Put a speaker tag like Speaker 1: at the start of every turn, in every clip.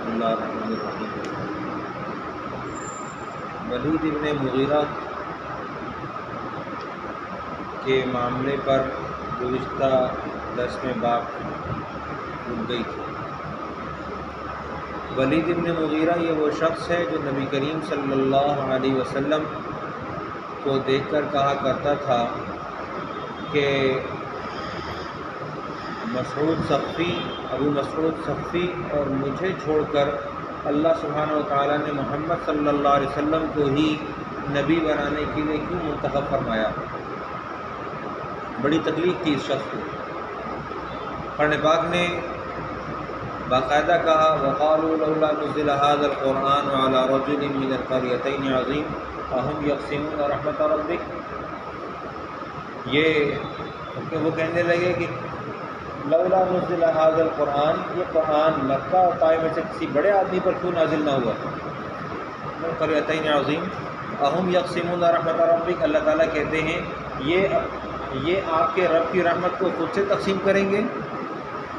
Speaker 1: بسم اللہ الرحمن الرحیم۔ ولید ابن مغیرہ کے معاملے پر گزشتہ درس میں بات رک گئی تھی۔ ولید ابن مغیرہ یہ وہ شخص ہے جو نبی کریم صلی اللہ علیہ وسلم کو دیکھ کر کہا کرتا تھا کہ ابو مسعود ثقفی اور مجھے چھوڑ کر اللہ سبحانہ و تعالیٰ نے محمد صلی اللہ علیہ وسلم کو ہی نبی بنانے کے لیے کیوں منتخب فرمایا۔ بڑی تکلیف تھی اس شخص کو۔ قرآن پاک نے باقاعدہ کہا وقالوا لولا نزل هذا القرآن على رجل من القريتين عظيم اهم يقسمون رحمت ربك۔ وہ کہنے لگے کہ لولا نزل هذا القرآن، یہ قرآن مکہ اور طائف میں سے کسی بڑے آدمی پر کیوں نازل نہ ہوا۔ قریتین عظیم اہم یقسمون رحمت ربک، اللہ تعالیٰ کہتے ہیں یہ آپ کے رب کی رحمت کو خود سے تقسیم کریں گے۔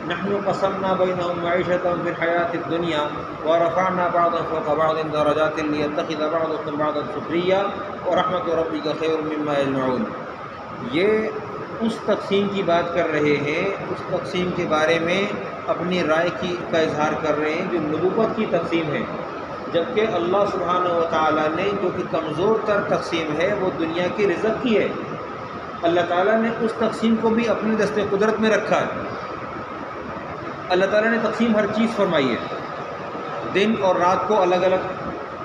Speaker 1: نحن قسمنا بینہم معیشتہم فی الحیاۃ الدنیا ورفعنا بعضهم فوق بعض درجات لیتخذ بعضکم بعضا سخریا ورحمت ربک خیر مما یجمعون۔ یہ اس تقسیم کی بات کر رہے ہیں، اس تقسیم کے بارے میں اپنی رائے کا اظہار کر رہے ہیں جو نبوت کی تقسیم ہے، جبکہ اللہ سبحانہ و تعالیٰ نے جو کہ کمزور تر تقسیم ہے وہ دنیا کے رزق کی ہے۔ اللہ تعالیٰ نے اس تقسیم کو بھی اپنے دست قدرت میں رکھا ہے۔ اللہ تعالیٰ نے تقسیم ہر چیز فرمائی ہے، دن اور رات کو الگ الگ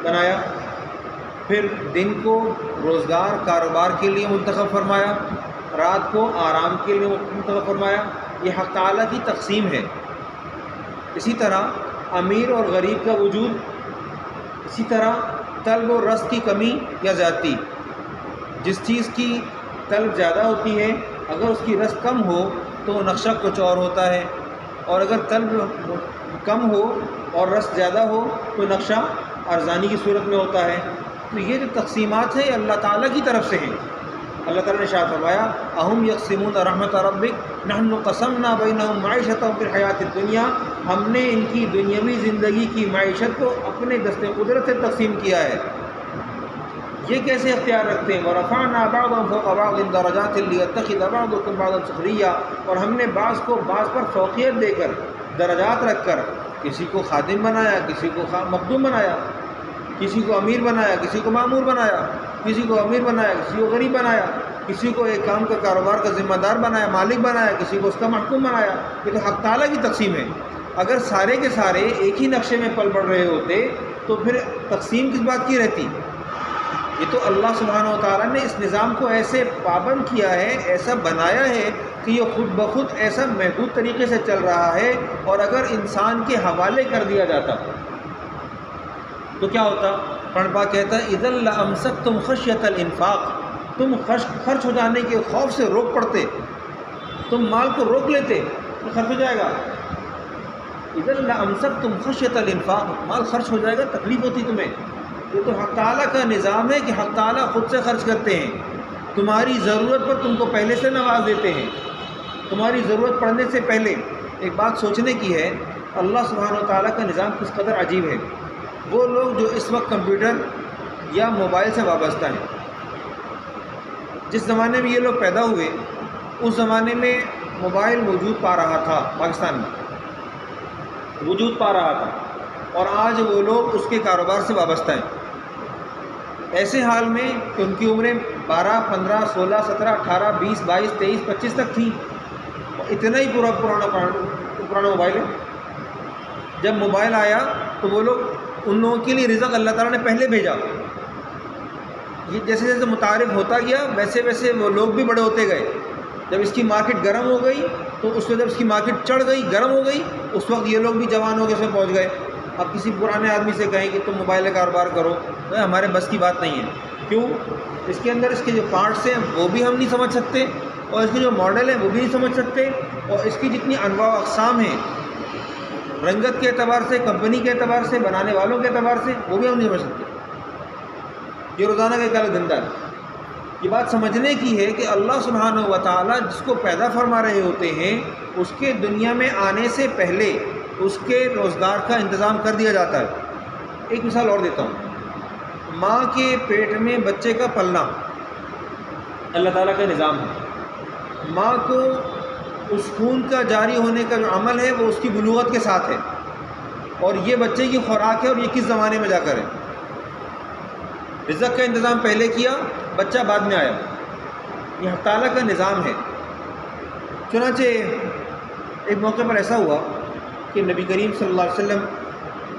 Speaker 1: بنایا، پھر دن کو روزگار کاروبار کے لیے منتخب فرمایا، رات کو آرام کے لیے منتخب فرمایا۔ یہ حق تعالیٰ کی تقسیم ہے۔ اسی طرح امیر اور غریب کا وجود، اسی طرح طلب و رزق کی کمی یا زیادتی، جس چیز کی طلب زیادہ ہوتی ہے اگر اس کی رزق کم ہو تو نقشہ کچھ اور ہوتا ہے، اور اگر طلب کم ہو اور رزق زیادہ ہو تو نقشہ ارزانی کی صورت میں ہوتا ہے۔ تو یہ جو تقسیمات ہیں یہ اللہ تعالیٰ کی طرف سے ہیں۔ اللہ تعالیٰ نے ارشاد فرمایا اہم یقسمون رحمت ربک نحن قسمنا بینہم معیشتہم فی الحیاۃ الدنیا، ہم نے ان کی دنیاوی زندگی کی معیشت کو اپنے دست قدرت سے تقسیم کیا ہے۔ یہ کیسے اختیار رکھتے ہیں؟ ورفعنا بعضهم فوق بعض درجات لیتخذ بعضکم بعضا سخریا، اور ہم نے بعض کو بعض پر فوقیت دے کر، درجات رکھ کر، کسی کو خادم بنایا، کسی کو مخدوم بنایا، کسی کو امیر بنایا، کسی کو مامور بنایا، کسی کو امیر بنایا، کسی کو غریب بنایا، کسی کو ایک کام کا کاروبار کا ذمہ دار بنایا، مالک بنایا، کسی کو اس کا محکوم بنایا۔ یہ تو حق تعالیٰ کی تقسیم ہے۔ اگر سارے کے سارے ایک ہی نقشے میں پل بڑھ رہے ہوتے تو پھر تقسیم کس بات کی رہتی؟ یہ تو اللہ سبحانہ و تعالیٰ نے اس نظام کو ایسے پابند کیا ہے، ایسا بنایا ہے کہ یہ خود بخود ایسا محدود طریقے سے چل رہا ہے، اور اگر انسان کے حوالے کر دیا جاتا تو کیا ہوتا؟ قرآن پاک کہتا ہے اذا لامسکتم خشیۃ الانفاق، تم خرچ ہو جانے کے خوف سے روک پڑتے، تم مال کو روک لیتے تو خرچ ہو جائے گا۔ اذا لامسکتم خشیۃ الانفاق، مال خرچ ہو جائے گا، تکلیف ہوتی تمہیں۔ یہ تو حق تعالیٰ کا نظام ہے کہ حق تعالیٰ خود سے خرچ کرتے ہیں، تمہاری ضرورت پر تم کو پہلے سے نواز دیتے ہیں، تمہاری ضرورت پڑنے سے پہلے۔ ایک بات سوچنے کی ہے، اللہ سبحانہ و تعالیٰ کا نظام کس قدر عجیب ہے۔ وہ لوگ جو اس وقت کمپیوٹر یا موبائل سے وابستہ ہیں، جس زمانے میں یہ لوگ پیدا ہوئے اس زمانے میں موبائل وجود پا رہا تھا، پاکستان میں وجود پا رہا تھا، اور آج وہ لوگ اس کے کاروبار سے وابستہ ہیں۔ ایسے حال میں کہ ان کی عمریں 12، 15، 16، 17، 18، 20، 22، 23، 25 تک تھیں، اتنا ہی پرانا موبائل ہے۔ جب موبائل آیا تو وہ لوگ، ان لوگوں کے لیے رزق اللہ تعالیٰ نے پہلے بھیجا۔ یہ جیسے جیسے متعارف ہوتا گیا ویسے ویسے وہ لوگ بھی بڑے ہوتے گئے۔ جب اس کی مارکیٹ گرم ہو گئی تو اس وقت جب اس کی مارکیٹ چڑھ گئی، گرم ہو گئی، اس وقت یہ لوگ بھی جوان ہو کے اس میں پہنچ گئے۔ اب کسی پرانے آدمی سے کہیں کہ تم موبائل کا کاروبار کرو، ہمارے بس کی بات نہیں ہے۔ کیوں؟ اس کے اندر اس کے جو پارٹس ہیں وہ بھی ہم نہیں سمجھ سکتے، اور اس کے جو ماڈل ہیں وہ بھی نہیں سمجھ سکتے، اور اس کی جتنی انواع و اقسام ہیں رنگت کے اعتبار سے، کمپنی کے اعتبار سے، بنانے والوں کے اعتبار سے، وہ بھی ہم نہیں سمجھ سکتے۔ یہ روزانہ کا ایک الگ دھندا ہے۔ یہ بات سمجھنے کی ہے کہ اللہ سبحانہ و تعالیٰ جس کو پیدا فرما رہے ہوتے ہیں اس کے دنیا میں آنے سے پہلے اس کے روزگار کا انتظام کر دیا جاتا ہے۔ ایک مثال اور دیتا ہوں، ماں کے پیٹ میں بچے کا پلنا اللہ تعالیٰ کا نظام ہے۔ ماں کو اس خون کا جاری ہونے کا جو عمل ہے وہ اس کی بلوغت کے ساتھ ہے، اور یہ بچے کی خوراک ہے، اور یہ کس زمانے میں جا کر ہے۔ رزق کا انتظام پہلے کیا، بچہ بعد میں آیا، یہ حق تعالیٰ کا نظام ہے۔ چنانچہ ایک موقع پر ایسا ہوا کہ نبی کریم صلی اللہ علیہ وسلم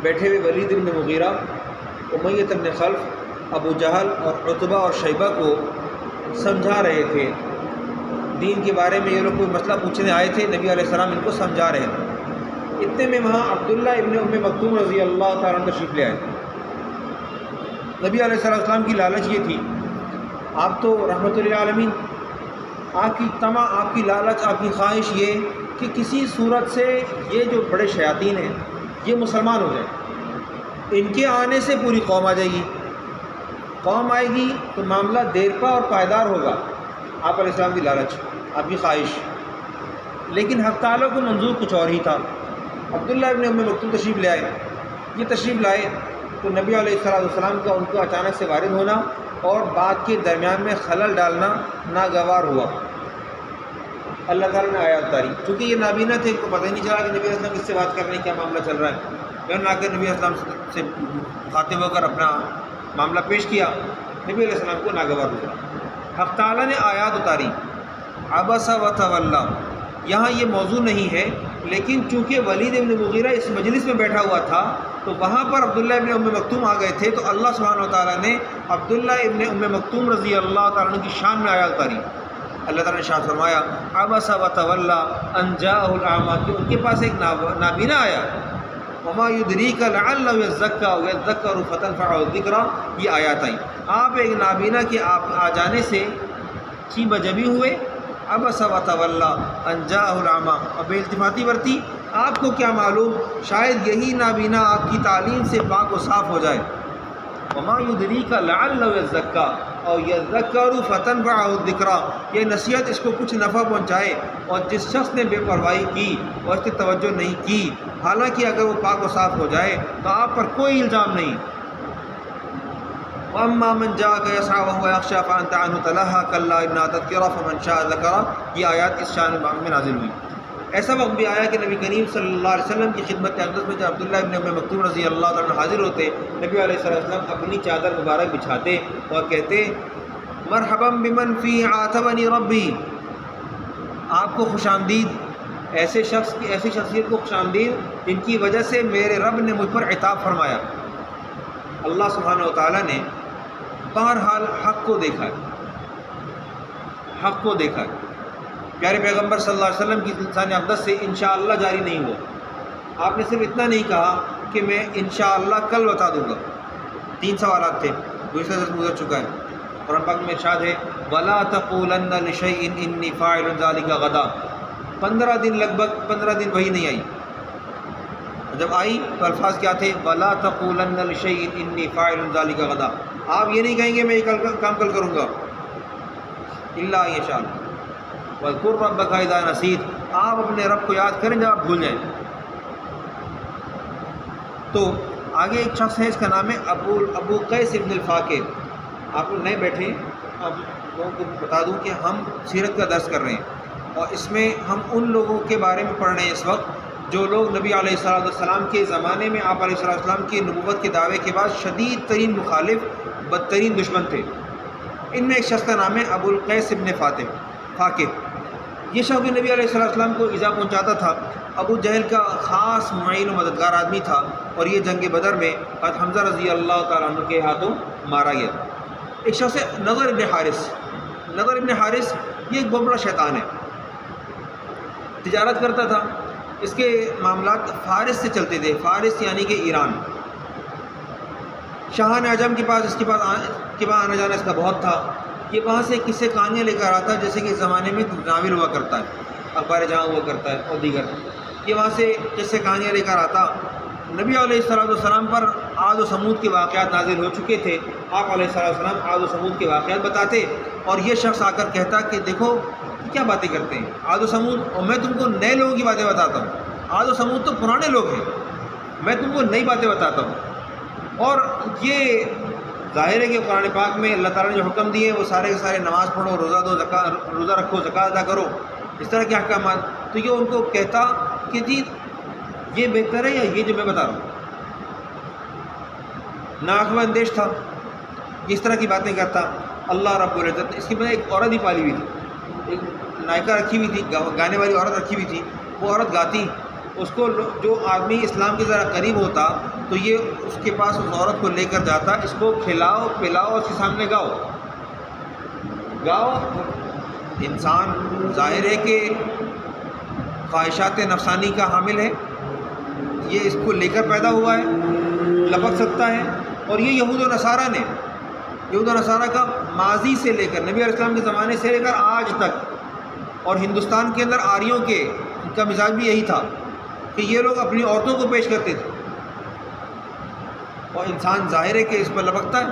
Speaker 1: بیٹھے ہوئے ولید بن مغیرہ، امیہ بن خلف، ابو جہل اور عتبہ اور شیبہ کو سمجھا رہے تھے دین کے بارے میں۔ یہ لوگ کوئی مسئلہ پوچھنے آئے تھے، نبی علیہ السلام ان کو سمجھا رہے تھے۔ اتنے میں وہاں عبداللہ ابن ام مکتوم رضی اللہ تعالیٰ عنہ تشریف لے آئے۔ نبی علیہ السلام کی لالچ یہ تھی، آپ تو رحمۃ للعالمین، آپ کی طمع، آپ کی لالچ، آپ کی خواہش یہ کہ کسی صورت سے یہ جو بڑے شیاطین ہیں یہ مسلمان ہو جائیں، ان کے آنے سے پوری قوم آ جائے گی، قوم آئے گی تو معاملہ دیرپا اور پائیدار ہوگا۔ آپ علیہ السلام کی لالچ، آپ کی خواہش، لیکن حق تعالیٰ کو منظور کچھ اور ہی تھا۔ عبداللہ ابن ام مکتوم تشریف لے آئے۔ یہ تشریف لائے تو نبی علیہ السلام کا ان کو اچانک سے وارد ہونا اور بات کے درمیان میں خلل ڈالنا ناگوار ہوا۔ اللہ تعالیٰ نے آیات اتاری، چونکہ یہ نابینا تھے، ان کو پتہ ہی نہیں چلا کہ نبی علیہ السلام کس سے بات کر رہے ہیں، کیا معاملہ چل رہا ہے۔ میں آ کر نبی علیہ السلام سے خاطب ہو کر اپنا معاملہ پیش کیا، نبی علیہ السلام کو ناگوار ہوا۔ حق تعالیٰ نے آیات اتاری، عبس و تولی۔ یہاں یہ موضوع نہیں ہے، لیکن چونکہ ولید ابن مغیرہ اس مجلس میں بیٹھا ہوا تھا تو وہاں پر عبداللہ ابن ام مکتوم آ گئے تھے، تو اللہ سبحانہ و تعالیٰ نے عبداللہ ابن ام مکتوم رضی اللہ تعالیٰ عنہ کی شان میں آیات اتاری۔ اللہ تعالیٰ نے شان فرمایا، عبس و تولی ان جاءہ الاعمیٰ، کہ ان کے پاس ایک نابینا آیا، وما یدریک لعلہ یزکیٰ او یذکر فتنفعہ الذکریٰ، یہ آیات آئیں۔ آپ ایک نابینا کے آ جانے سے چی بجبی ہوئے، عبس و تولی ان جاءہ الاعمیٰ، اور بے التفاتی برتی، آپ کو کیا معلوم شاید یہی نابینا آپ کی تعلیم سے پاک و صاف ہو جائے۔ وما یدریک لعلہ یزکیٰ او یذکر فتنفعہ الذکریٰ، یہ نصیحت اس کو کچھ نفع پہنچائے، اور جس شخص نے بے پرواہی کی اور اس کی توجہ نہیں کی، حالانکہ اگر وہ پاک و صاف ہو جائے تو آپ پر کوئی الزام نہیں۔ وَأَمَّا مَنْ جَاءَكَ يَسْعَىٰ وَهُوَ يَخْشَىٰ فَأَنْتَ عَنْهُ تَلَهَّىٰ كَلَّا إِنَّهَا تَذْكِرَةٌ فَمَنْ شَاءَ ذَكَرَهُ، یہ آیات اس شان میں نازل ہوئی۔ ایسا وقت بھی آیا کہ نبی کریم صلی اللہ علیہ وسلم کی خدمت اقدس میں جب عبداللہ ابن ام مکتوم رضی اللہ تعالیٰ عنہ حاضر ہوتے، نبی علیہ السلام اپنی چادر مبارک بچھاتے اور کہتے، مرحبا بمن فی عاتبنی ربی، آپ کو خوش آمدید، ایسی شخصیت کو خوش آمدید جن کی وجہ سے میرے رب نے مجھ پر عتاب فرمایا۔ اللہ سبحانہ و تعالیٰ نے بہرحال حق کو دیکھا ہے، حق کو دیکھا ہے۔ پیارے پیغمبر صلی اللہ علیہ وسلم کی لسان اقدس سے انشاءاللہ جاری نہیں ہوا۔ آپ نے صرف اتنا نہیں کہا کہ میں انشاءاللہ کل بتا دوں گا۔ 3 سوالات تھے، دوسرا درس گزر چکا ہے۔ قرآن پاک میں ارشاد ہے، وَلَا تَقُولَنَّ لِشَيْءٍ إِنِّي فَاعِلٌ ذَلِكَ غَدًا۔ 15 دن، لگ بھگ 15 دن وہی نہیں آئی۔ جب آئی تو الفاظ کیا تھے؟ وَلَا تَقُولَنَّ لِشَيْءٍ إِنِّي فَاعِلٌ ذَلِكَ غَدًا، آپ یہ نہیں کہیں گے میں یہ کام کل کروں گا، إِلَّا أَن يَشَاءَ اللَّهُ وَاذْكُرْ رَبَّكَ إِذَا نَسِيتَ، آپ اپنے رب کو یاد کریں جب آپ بھول جائیں۔ تو آگے ایک شخص ہے، اس کا نام ہے ابو قیس ابن الفاقہ۔ آپ لوگ نئے بیٹھے، اب لوگوں کو بتا دوں کہ ہم سیرت کا درس کر رہے ہیں، اور اس میں ہم ان لوگوں کے بارے میں پڑھ رہے ہیں اس وقت جو لوگ نبی علیہ السلام کے زمانے میں آپ علیہ السلام کی نبوت کے دعوے کے بعد شدید ترین مخالف، بدترین دشمن تھے۔ ان میں ایک شخص کا نام ہے ابو القیس ابن فاقہ۔ یہ شخص بھی نبی علیہ السلام کو ایذا پہنچاتا تھا۔ ابو جہل کا خاص معین و مددگار آدمی تھا، اور یہ جنگ بدر میں حضرت حمزہ رضی اللہ تعالیٰ عنہ کے ہاتھوں مارا گیا۔ ایک شخص ہے نضر ابن حارث۔ نضر ابن حارث یہ ایک بہت بڑا شیطان ہے، تجارت کرتا تھا، اس کے معاملات فارس سے چلتے تھے۔ فارس یعنی کہ ایران۔ شاہان اعظم کے پاس اس کے پاس آنا جانا اس کا بہت تھا۔ یہ وہاں سے قصے کہانیاں لے کر آتا، جیسے کہ اس زمانے میں ناول ہوا کرتا ہے، اخبار جہاں ہوا کرتا ہے اور دیگر، یہ وہاں سے قصے کہانیاں لے کر آتا۔ نبی علیہ السلام پر عاد و سمود کے واقعات نازل ہو چکے تھے، آپ علیہ السلام عاد و سمود کے واقعات بتاتے، اور یہ شخص آ کر کہتا کہ دیکھو کیا باتیں کرتے ہیں عاد و سمود، اور میں تم کو نئے لوگوں کی باتیں بتاتا ہوں۔ عاد و سمود تو پرانے لوگ ہیں، میں تم کو نئی باتیں بتاتا ہوں۔ اور یہ ظاہر ہے کہ قرآن پاک میں اللہ تعالیٰ نے جو حکم دیے وہ سارے کے سارے نماز پڑھو، روزہ دو، روزہ رکھو، زکوٰۃ ادا کرو، اس طرح کے احکامات، تو یہ ان کو کہتا کہ جی یہ بہتر ہے یا یہ جو میں بتا رہا ہوں؟ ناخب اندیش تھا، اس طرح کی باتیں کرتا۔ اللہ رب العزت، اس کی وجہ ایک عورت ہی پالی ہوئی تھی، ایک نائکہ رکھی ہوئی تھی، گانے والی عورت رکھی ہوئی تھی، وہ عورت گاتی، اس کو جو آدمی اسلام کے ذرا قریب ہوتا تو یہ اس کے پاس اس عورت کو لے کر جاتا، اس کو کھلاؤ پلاؤ، اس کے سامنے گاؤ۔ انسان ظاہر ہے کہ خواہشات نفسانی کا حامل ہے، یہ اس کو لے کر پیدا ہوا ہے، لپک سکتا ہے۔ اور یہ یہود و نصارہ کا ماضی سے لے کر نبی علیہ السلام کے زمانے سے لے کر آج تک، اور ہندوستان کے اندر آریوں کے ان کا مزاج بھی یہی تھا کہ یہ لوگ اپنی عورتوں کو پیش کرتے تھے، اور انسان ظاہر ہے کہ اس پر لپکتا ہے،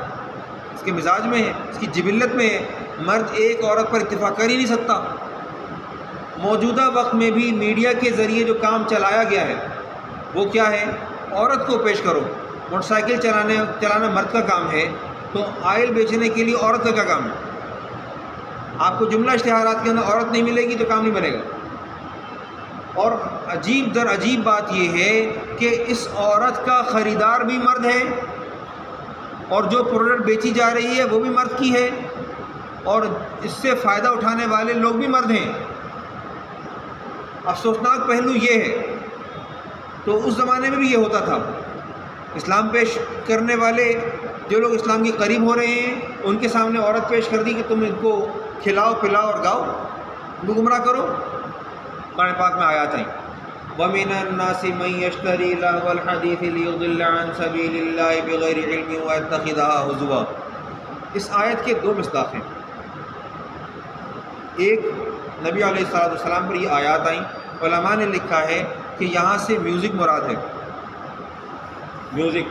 Speaker 1: اس کے مزاج میں ہے، اس کی جبلت میں ہے۔ مرد ایک عورت پر اتفاق کر ہی نہیں سکتا۔ موجودہ وقت میں بھی میڈیا کے ذریعے جو کام چلایا گیا ہے وہ کیا ہے؟ عورت کو پیش کرو۔ موٹر سائیکل چلانا مرد کا کام ہے، تو آئل بیچنے کے لیے عورت کا کیا کام ہے؟ آپ کو جملہ اشتہارات کے اندر عورت نہیں ملے گی تو کام نہیں بنے گا۔ اور عجیب در عجیب بات یہ ہے کہ اس عورت کا خریدار بھی مرد ہے، اور جو پروڈکٹ بیچی جا رہی ہے وہ بھی مرد کی ہے، اور اس سے فائدہ اٹھانے والے لوگ بھی مرد ہیں۔ افسوسناک پہلو یہ ہے۔ تو اس زمانے میں بھی یہ ہوتا تھا، اسلام پیش کرنے والے جو لوگ اسلام کے قریب ہو رہے ہیں ان کے سامنے عورت پیش کر دی کہ تم ان کو کھلاؤ پلاؤ اور گاؤ، ان کو گمراہ کرو۔ قرآن پاک میں آیات ہیں، وَمِنَ النَّاسِ مَن يَشْتَرِي لَهْوَ الْحَدِيثِ لِيُضِلَّ عَن سَبِيلِ اللَّهِ بِغَيْرِ عِلْمٍ وَيَتَّخِذَهَا هُزُوًا۔ اس آیت کے دو مصداق ہیں۔ ایک، نبی علیہ السلام پر یہ آیات آئیں، علماء نے لکھا ہے کہ یہاں سے میوزک مراد ہے۔ میوزک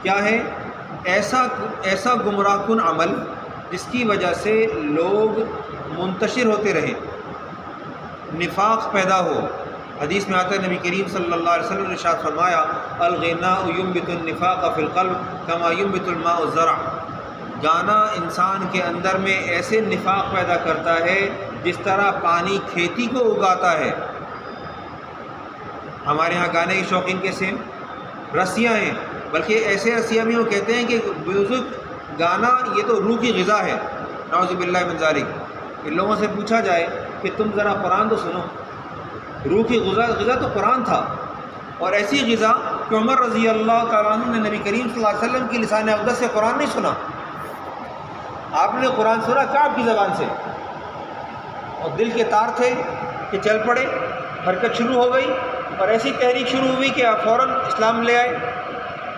Speaker 1: کیا ہے؟ ایسا گمراہ کن عمل جس کی وجہ سے لوگ منتشر ہوتے رہیں، نفاق پیدا ہو۔ حدیث میں آتا ہے، نبی کریم صلی اللہ علیہ وسلم نے ارشاد فرمایا، الغناء ينبت النفاق في القلب كما ينبت الماء الزرع۔ گانا انسان کے اندر میں ایسے نفاق پیدا کرتا ہے جس طرح پانی کھیتی کو اگاتا ہے۔ ہمارے ہاں گانے کے شوقین کیسے ہیں؟ رسیاں ہیں، بلکہ ایسے رسیاں بھی وہ کہتے ہیں کہ میوزک گانا یہ تو روح کی غذا ہے، نعوذ باللہ من ذالک۔ ان لوگوں سے پوچھا جائے کہ تم ذرا قرآن تو سنو، روح کی غذا تو قرآن تھا، اور ایسی غذا کہ عمر رضی اللہ تعالیٰ عنہ نے نبی کریم صلی اللہ علیہ وسلم کی لسان اقدس سے قرآن نہیں سنا، آپ نے قرآن سنا کعب کی زبان سے، اور دل کے تار تھے کہ چل پڑے، حرکت شروع ہو گئی، اور ایسی تحریک شروع ہوئی کہ آپ فوراً اسلام لے آئے،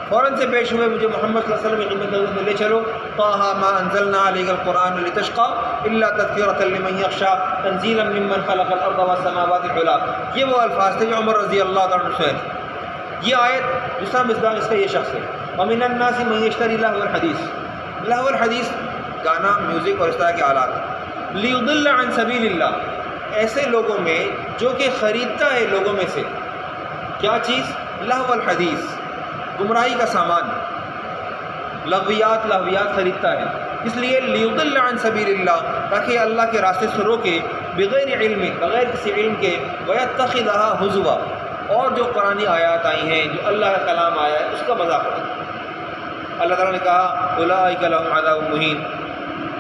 Speaker 1: فوراً سے پیش ہوئے، مجھے محمد صلی اللہ علیہ وسلم کی خدمت میں لے چلو۔ طٰہٰ مَا أَنزَلْنَا عَلَيْكَ الْقُرْآنَ لِتَشْقَىٰ إِلَّا تَذْكِرَةً لِّمَن يَخْشَىٰ تَنزِيلًا مِّمَّنْ خَلَقَ الْأَرْضَ وَالسَّمَاوَاتِ الْعُلَىٰ۔ یہ وہ الفاظ تھے جو عمر رضی اللہ تعالیٰ عنہ سے تھے۔ یہ آیت دوسرا مصداق اس کا یہ شخص ہے، وَمِنَ النَّاسِ مَن يَشْتَرِي لَهْوَ الْحَدِيثِ۔ لہو الحدیث گانا، میوزک اور اس طرح کے آلات، لِيُضِلَّ عَن سَبِيلِ اللَّهِ، ایسے لوگوں میں جو کہ خریدتا ہے لوگوں میں سے کیا چیز؟ لہو الحدیث، گمراہی کا سامان، لغویات خریدتا ہے، اس لیے لیضل عن سبیل اللہ، تاکہ اللہ کے راستے سے روکے، بغیر علم، بغیر کسی علم کے، ویتخذھا ہزوا، اور جو قرآنی آیات آئی ہیں، جو اللہ کا کلام آیا ہے اس کا مذاق اڑائے۔ اللہ تعالیٰ نے کہا اولئک لہم عذاب مہین،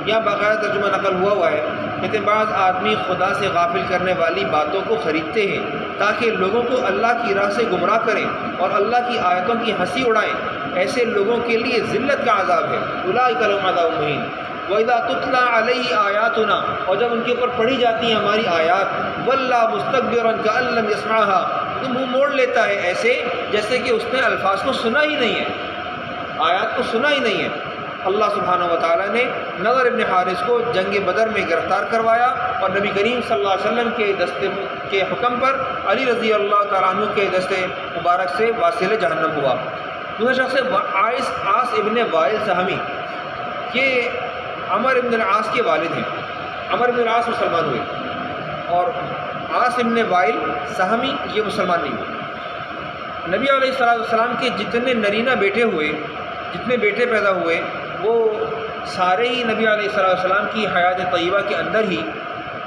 Speaker 1: یا باقاعدہ ترجمہ نقل ہوا ہے، کہتے ہیں بعض آدمی خدا سے غافل کرنے والی باتوں کو خریدتے ہیں تاکہ لوگوں کو اللہ کی راہ سے گمراہ کریں اور اللہ کی آیتوں کی ہنسی اڑائیں، ایسے لوگوں کے لیے ذلت کا عذاب ہے۔ اولئک لہم عذاب مہین۔ وَإِذَا تُتْلَىٰ عَلَيْهِ آيَاتُنَا، اور جب ان کے اوپر پڑھی جاتی ہیں ہماری آیات، وَلَّىٰ مُسْتَكْبِرًا كَأَن لَّمْ يَسْمَعْهَا، تو منہ موڑ لیتا ہے ایسے جیسے کہ اس نے الفاظ کو سنا ہی نہیں ہے، آیات کو سنا ہی نہیں ہے۔ اللہ سبحانہ و تعالیٰ نے نضر ابن حارث کو جنگ بدر میں گرفتار کروایا، اور نبی کریم صلی اللہ علیہ وسلم کے دستے کے حکم پر علی رضی اللہ تعالیٰ عنہ کے دستے مبارک سے واصل جہنم ہوا۔ دوسرا شخص عاص ابن وائل سہمی، یہ عمر ابن العاص کے والد ہیں۔ عمر ابن العاص مسلمان ہوئے، اور عاص بن وائل سہمی یہ مسلمان نہیں ہوئے۔ نبی علیہ السلام کے جتنے نرینہ بیٹے ہوئے، جتنے بیٹے پیدا ہوئے، وہ سارے ہی نبی علیہ السلام کی حیات طیبہ کے اندر ہی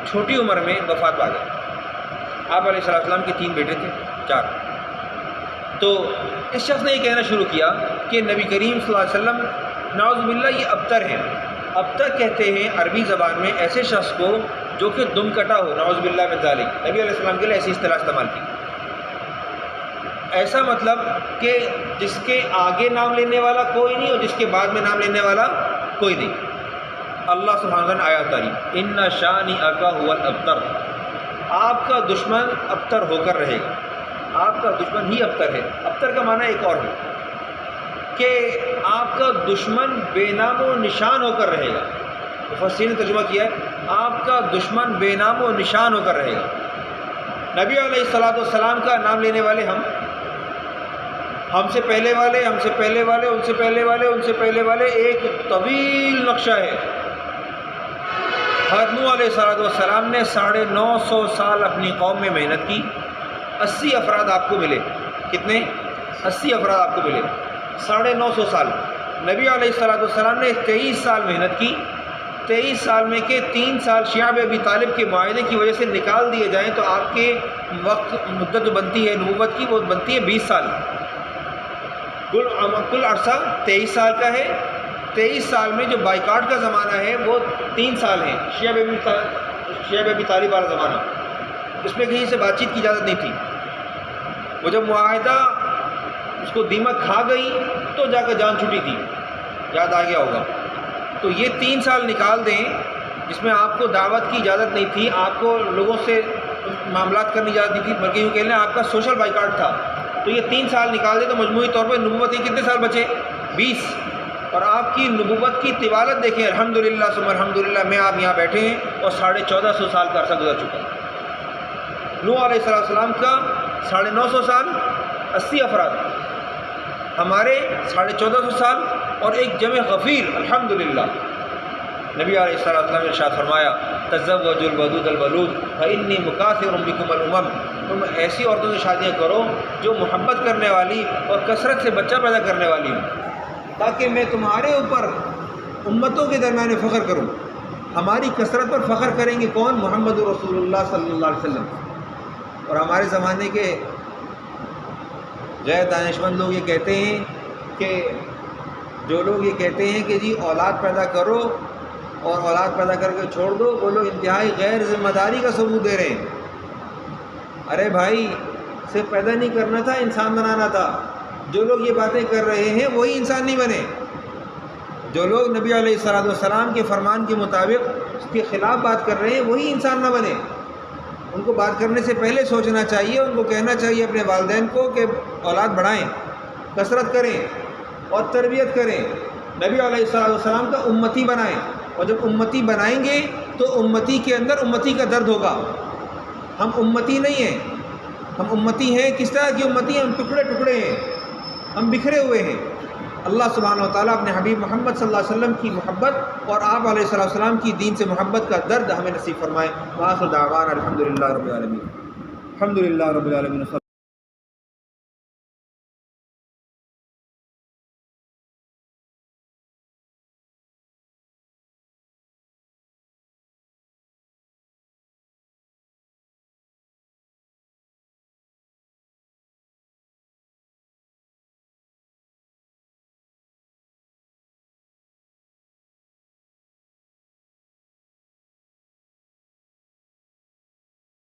Speaker 1: چھوٹی عمر میں وفات پا گئے۔ آپ علیہ السلام کے 3 بیٹے تھے، 4۔ تو اس شخص نے یہ کہنا شروع کیا کہ نبی کریم صلی اللہ علیہ وسلم نعوذ باللہ یہ ابتر ہیں۔ ابتر کہتے ہیں عربی زبان میں ایسے شخص کو جو کہ دم کٹا ہو، نعوذ باللہ من ذالک۔ نبی علیہ السلام کے لیے ایسی اصطلاح استعمال کی، ایسا مطلب کہ جس کے آگے نام لینے والا کوئی نہیں اور جس کے بعد میں نام لینے والا کوئی نہیں۔ اللہ سبحانہ وتعالیٰ نے آیات اتاری، ان شانئک ھو الابتر، آپ کا دشمن ابتر ہو کر رہے گا، آپ کا دشمن ہی ابتر ہے۔ ابتر کا معنی ایک اور ہے کہ آپ کا دشمن بے نام و نشان ہو کر رہے گا۔ مفسرین نے ترجمہ کیا ہے آپ کا دشمن بے نام و نشان ہو کر رہے گا۔ نبی علیہ السلام کا نام لینے والے ہم سے پہلے والے، ہم سے پہلے والے، ان سے پہلے والے، ان سے پہلے والے، ایک طویل نقشہ ہے۔ حضرت نوح علیہ السلام نے 950 سال اپنی قوم میں محنت کی، 80 افراد آپ کو ملے۔ کتنے؟ 80 افراد آپ کو ملے، 950 سال۔ نبی علیہ السلام نے 23 سال محنت کی، 23 سال میں کے 3 سال شیعہ ابی طالب کے معاہدے کی وجہ سے نکال دیے جائیں تو آپ کے وقت مدت جو بنتی ہے نبوت کی، وہ بنتی ہے 20 سال۔ کل عرصہ 23 سال کا ہے۔ 23 سال میں جو بائیکاٹ کا زمانہ ہے وہ 3 سال ہے، شیعہ ابی طالب والا زمانہ، اس میں کہیں سے بات چیت کی اجازت نہیں تھی۔ وہ جب معاہدہ اس کو دیمک کھا گئی تو جا کر جان چھٹی تھی، یاد آ گیا ہوگا۔ تو یہ 3 سال نکال دیں جس میں آپ کو دعوت کی اجازت نہیں تھی، آپ کو لوگوں سے معاملات کرنے کی اجازت نہیں تھی، بلکہ یوں کہہ لیں آپ کا سوشل بائیکاٹ تھا۔ تو یہ 3 سال نکال دیں تو مجموعی طور پر نبوت کے کتنے سال بچے؟ 20۔ اور آپ کی نبوت کی طوالت دیکھیں، الحمدللہ ثم الحمدللہ میں آپ یہاں بیٹھے ہیں اور 1450 سال کا عرصہ گزر چکا ہے۔ نوح علیہ السلام کا 950 سال، 80 افراد، ہمارے 1450 سال اور ایک جمع غفیر، الحمدللہ۔ نبی علیہ السلام نے ارشاد فرمایا تزوجوا الودود الولود فإنی مکاثر بکم الامم، تم ایسی عورتوں سے شادیاں کرو جو محبت کرنے والی اور کثرت سے بچہ پیدا کرنے والی ہوں، تاکہ میں تمہارے اوپر امتوں کے درمیان فخر کروں۔ ہماری کثرت پر فخر کریں گے کون؟ محمد رسول اللہ صلی اللہ علیہ وسلم۔ اور ہمارے زمانے کے غیر دانشمند لوگ یہ کہتے ہیں کہ جو لوگ یہ کہتے ہیں کہ جی اولاد پیدا کرو اور اولاد پیدا کر کے چھوڑ دو، وہ لوگ انتہائی غیر ذمہ داری کا ثبوت دے رہے ہیں۔ ارے بھائی، صرف پیدا نہیں کرنا تھا، انسان بنانا تھا۔ جو لوگ یہ باتیں کر رہے ہیں وہی انسان نہیں بنے۔ جو لوگ نبی علیہ السلام کے فرمان کے مطابق اس کے خلاف بات کر رہے ہیں وہی انسان نہ بنے۔ ان کو بات کرنے سے پہلے سوچنا چاہیے، ان کو کہنا چاہیے اپنے والدین کو کہ اولاد بڑھائیں، کثرت کریں اور تربیت کریں، نبی علیہ السلام کا امتی بنائیں۔ اور جب امتی بنائیں گے تو امتی کے اندر امتی کا درد ہوگا۔ ہم امتی نہیں ہیں، ہم امتی ہیں کس طرح کی امتی ہیں؟ ہم ٹکڑے ٹکڑے ہیں، ہم بکھرے ہوئے ہیں۔ اللہ سبحانہ و تعالیٰ اپنے حبیب محمد صلی اللہ علیہ وسلم کی محبت اور آپ علیہ السلام کی دین سے محبت کا درد ہمیں نصیب فرمائے۔ وآخر دعوانا الحمدللہ رب العالمین، الحمدللہ رب العالمین۔